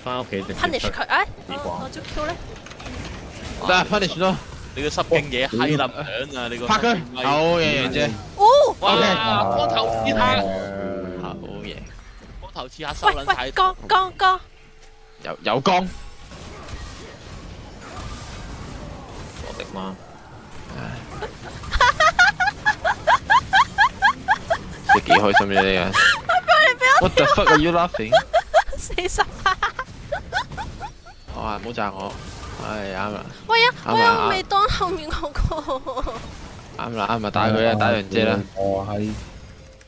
翻屋企直接 punish 佢，哎，時光我招 Q 咧，得 punish 咯，你個濕勁嘢閪林響啊！你個拍佢，好嘢楊姐哦，哇！ OK 光頭刺客，好嘢，光頭刺客收喂撚晒喂，剛，有光，我的媽！你幾開心啫你啊！What the fuck are you laughing？ 40，哇！唔好炸我，唉啱啦，喂啊，啱啊喂啊，我未當後面嗰個，啱啦，打佢啦，打楊姐啦，我係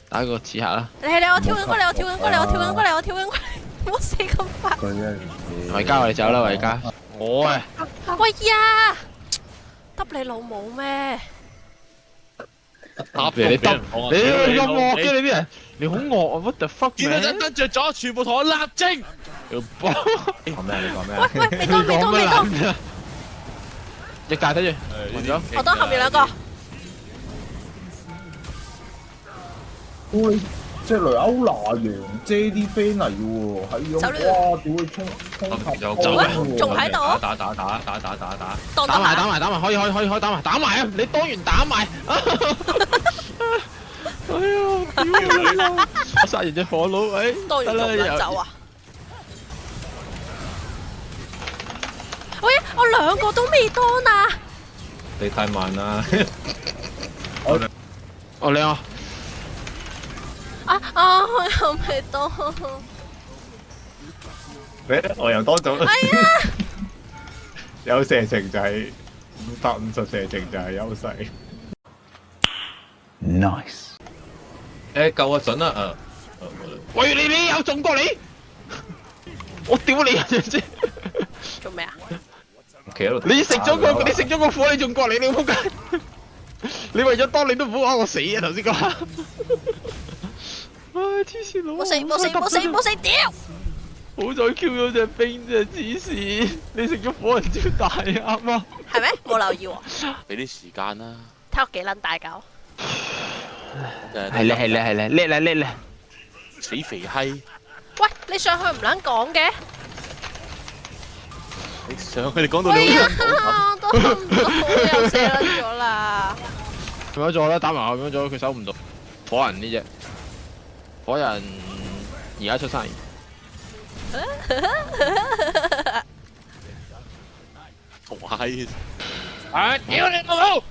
打個刺客啦，你我跳緊過嚟，我跳緊過嚟，我跳緊過嚟，我跳緊過嚟，唔好死咁快，佢啫。維嘉我哋走啦，維嘉，我啊，喂呀，揼你老母咩？打你得，你咁惡嘅你啲人，你好惡啊 ！What the fuck 見到陣跟着咗，全部同我立正。講咩？你講咩？喂，未當，隻戒睇住，暈咗，我當後面兩個，喂，即係雷歐娜楊姐啲 friend 嚟嘅喎，係咁，哇！屌佢衝塔仲喺度，打！打埋，可以打埋啊！你當完打埋，哎呀，屌你啦！我殺完隻火佬，哎，當完得啦，仲走啊！喂，我兩個都未當啊！你太慢啦！哦你啊，我又未當，我又多咗。哎呀！有射程就係550射程就係優勢。，nice。夠啊準啦！喂你有中過你？我屌你啊！啫，做咩啊？企喺度。你食咗個火，你仲過嚟，你仆街！你為咗當你都唔好話我死啊！頭先講。唉，黐線佬！冇死！屌！好在 Q 咗隻兵啫，黐線！你食咗火人招大啱啊！係咩？冇留意喎，俾啲時間啦。睇我幾撚大嚿。係叻啦！死肥閪！喂，你上去唔撚講嘅？你上去你講到喂呀，你好都行唔到，又死撚咗啦！咁樣做啦，打埋後咁樣做，佢守唔到。火人呢只，火人而家出生。同閪！啊！屌你老母！